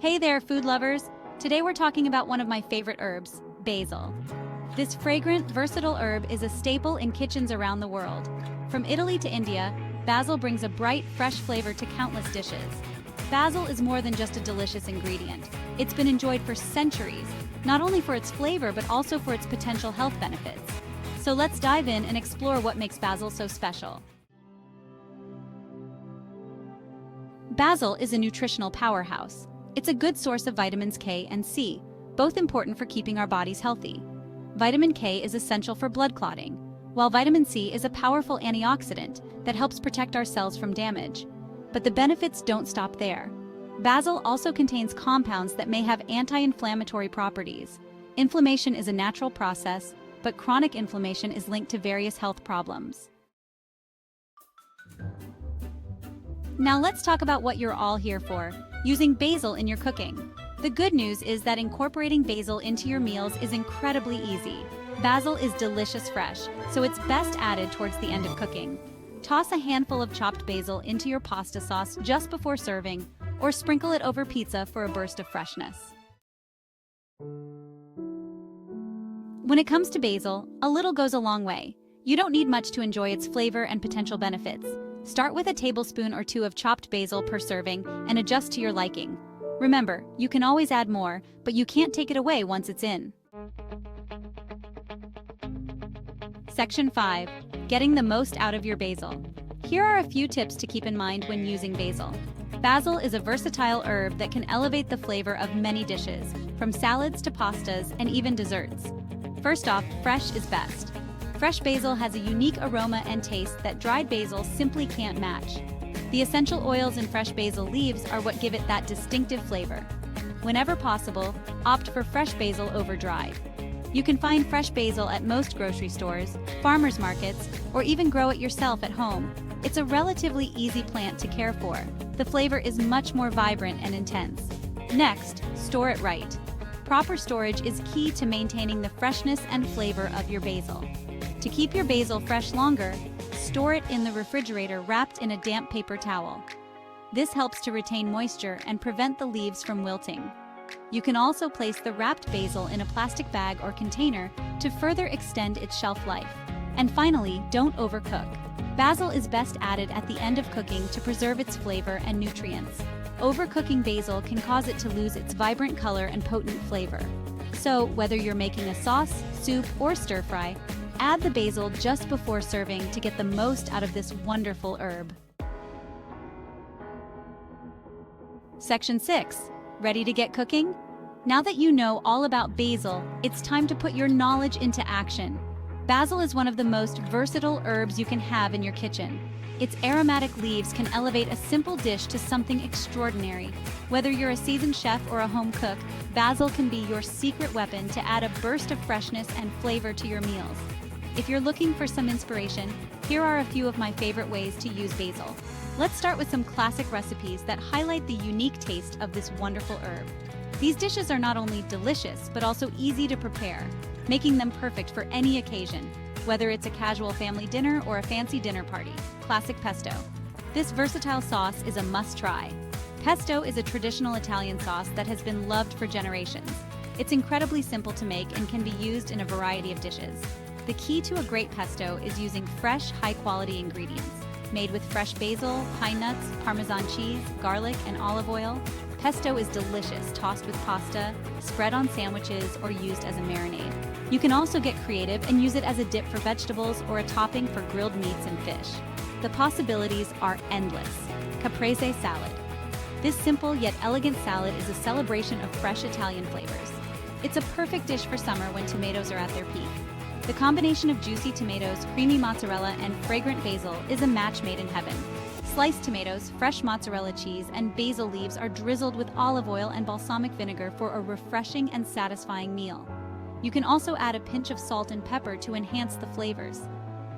Hey there, food lovers! Today we're talking about one of my favorite herbs, basil. This fragrant, versatile herb is a staple in kitchens around the world. From Italy to India, basil brings a bright, fresh flavor to countless dishes. Basil is more than just a delicious ingredient. It's been enjoyed for centuries, not only for its flavor but also for its potential health benefits. So let's dive in and explore what makes basil so special. Basil is a nutritional powerhouse. It's a good source of vitamins K and C, both important for keeping our bodies healthy. Vitamin K is essential for blood clotting, while vitamin C is a powerful antioxidant that helps protect our cells from damage. But the benefits don't stop there. Basil also contains compounds that may have anti-inflammatory properties. Inflammation is a natural process, but chronic inflammation is linked to various health problems. Now let's talk about what you're all here for, using basil in your cooking. The good news is that incorporating basil into your meals is incredibly easy. Basil is delicious fresh, so it's best added towards the end of cooking. Toss a handful of chopped basil into your pasta sauce just before serving, or sprinkle it over pizza for a burst of freshness. When it comes to basil, a little goes a long way. You don't need much to enjoy its flavor and potential benefits. Start with a tablespoon or two of chopped basil per serving and adjust to your liking. Remember, you can always add more, but you can't take it away once it's in. Section 5. Getting the most out of your basil. Here are a few tips to keep in mind when using basil. Basil is a versatile herb that can elevate the flavor of many dishes, from salads to pastas and even desserts. First off, fresh is best. Fresh basil has a unique aroma and taste that dried basil simply can't match. The essential oils in fresh basil leaves are what give it that distinctive flavor. Whenever possible, opt for fresh basil over dried. You can find fresh basil at most grocery stores, farmers markets, or even grow it yourself at home. It's a relatively easy plant to care for. The flavor is much more vibrant and intense. Next, store it right. Proper storage is key to maintaining the freshness and flavor of your basil. To keep your basil fresh longer, store it in the refrigerator wrapped in a damp paper towel. This helps to retain moisture and prevent the leaves from wilting. You can also place the wrapped basil in a plastic bag or container to further extend its shelf life. And finally, don't overcook. Basil is best added at the end of cooking to preserve its flavor and nutrients. Overcooking basil can cause it to lose its vibrant color and potent flavor. So, whether you're making a sauce, soup, or stir-fry, add the basil just before serving to get the most out of this wonderful herb. Section 6. Ready to get cooking? Now that you know all about basil, it's time to put your knowledge into action. Basil is one of the most versatile herbs you can have in your kitchen. Its aromatic leaves can elevate a simple dish to something extraordinary. Whether you're a seasoned chef or a home cook, basil can be your secret weapon to add a burst of freshness and flavor to your meals. If you're looking for some inspiration, here are a few of my favorite ways to use basil. Let's start with some classic recipes that highlight the unique taste of this wonderful herb. These dishes are not only delicious, but also easy to prepare, making them perfect for any occasion, whether it's a casual family dinner or a fancy dinner party. Classic pesto. This versatile sauce is a must-try. Pesto is a traditional Italian sauce that has been loved for generations. It's incredibly simple to make and can be used in a variety of dishes. The key to a great pesto is using fresh, high-quality ingredients. Made with fresh basil, pine nuts, Parmesan cheese, garlic, and olive oil, pesto is delicious tossed with pasta, spread on sandwiches, or used as a marinade. You can also get creative and use it as a dip for vegetables or a topping for grilled meats and fish. The possibilities are endless. Caprese salad. This simple yet elegant salad is a celebration of fresh Italian flavors. It's a perfect dish for summer when tomatoes are at their peak. The combination of juicy tomatoes, creamy mozzarella, and fragrant basil is a match made in heaven. Sliced tomatoes, fresh mozzarella cheese, and basil leaves are drizzled with olive oil and balsamic vinegar for a refreshing and satisfying meal. You can also add a pinch of salt and pepper to enhance the flavors.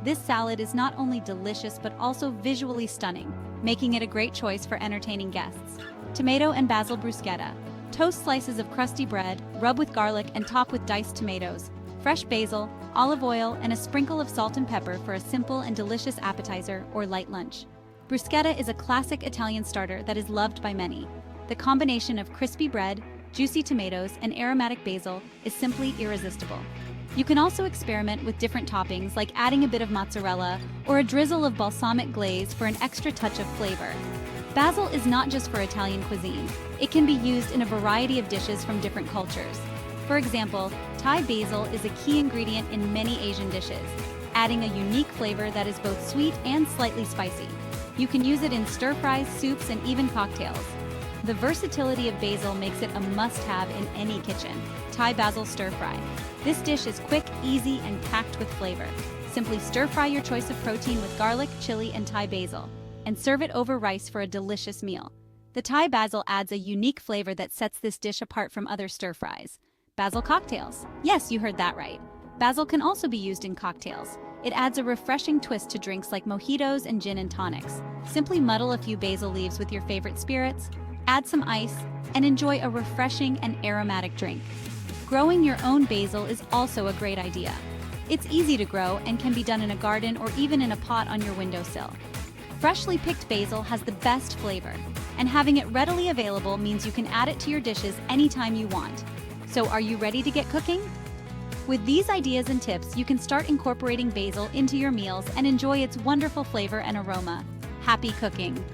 This salad is not only delicious but also visually stunning, making it a great choice for entertaining guests. Tomato and basil bruschetta. Toast slices of crusty bread, rub with garlic, and top with diced tomatoes, fresh basil, olive oil, and a sprinkle of salt and pepper for a simple and delicious appetizer or light lunch. Bruschetta is a classic Italian starter that is loved by many. The combination of crispy bread, juicy tomatoes, and aromatic basil is simply irresistible. You can also experiment with different toppings like adding a bit of mozzarella or a drizzle of balsamic glaze for an extra touch of flavor. Basil is not just for Italian cuisine. It can be used in a variety of dishes from different cultures. For example, Thai basil is a key ingredient in many Asian dishes, adding a unique flavor that is both sweet and slightly spicy. You can use it in stir-fries, soups, and even cocktails. The versatility of basil makes it a must-have in any kitchen. Thai basil stir-fry. This dish is quick, easy, and packed with flavor. Simply stir-fry your choice of protein with garlic, chili, and Thai basil, and serve it over rice for a delicious meal. The Thai basil adds a unique flavor that sets this dish apart from other stir-fries. Basil cocktails. Yes, you heard that right. Basil can also be used in cocktails. It adds a refreshing twist to drinks like mojitos and gin and tonics. Simply muddle a few basil leaves with your favorite spirits, add some ice, and enjoy a refreshing and aromatic drink. Growing your own basil is also a great idea. It's easy to grow and can be done in a garden or even in a pot on your windowsill. Freshly picked basil has the best flavor, and having it readily available means you can add it to your dishes anytime you want. So are you ready to get cooking? With these ideas and tips, you can start incorporating basil into your meals and enjoy its wonderful flavor and aroma. Happy cooking!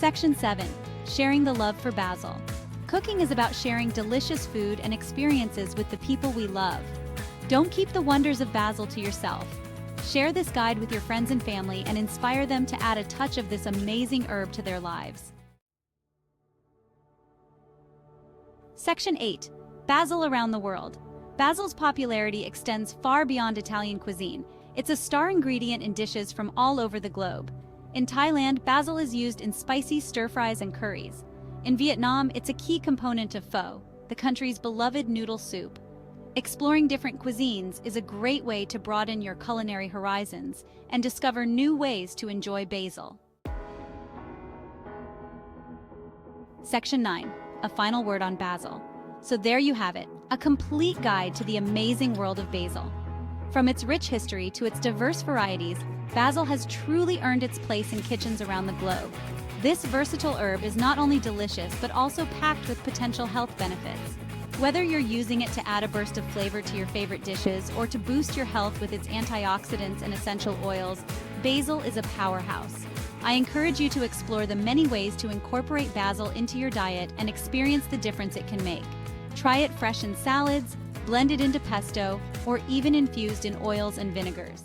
Section 7. Sharing the love for basil. Cooking is about sharing delicious food and experiences with the people we love. Don't keep the wonders of basil to yourself. Share this guide with your friends and family and inspire them to add a touch of this amazing herb to their lives. Section 8. Basil around the world. Basil's popularity extends far beyond Italian cuisine. It's a star ingredient in dishes from all over the globe. In Thailand, basil is used in spicy stir-fries and curries. In Vietnam, it's a key component of pho, the country's beloved noodle soup. Exploring different cuisines is a great way to broaden your culinary horizons and discover new ways to enjoy basil. Section 9. A final word on basil. So there you have it, a complete guide to the amazing world of basil. From its rich history to its diverse varieties, basil has truly earned its place in kitchens around the globe. This versatile herb is not only delicious, but also packed with potential health benefits. Whether you're using it to add a burst of flavor to your favorite dishes or to boost your health with its antioxidants and essential oils, basil is a powerhouse. I encourage you to explore the many ways to incorporate basil into your diet and experience the difference it can make. Try it fresh in salads, blended into pesto, or even infused in oils and vinegars.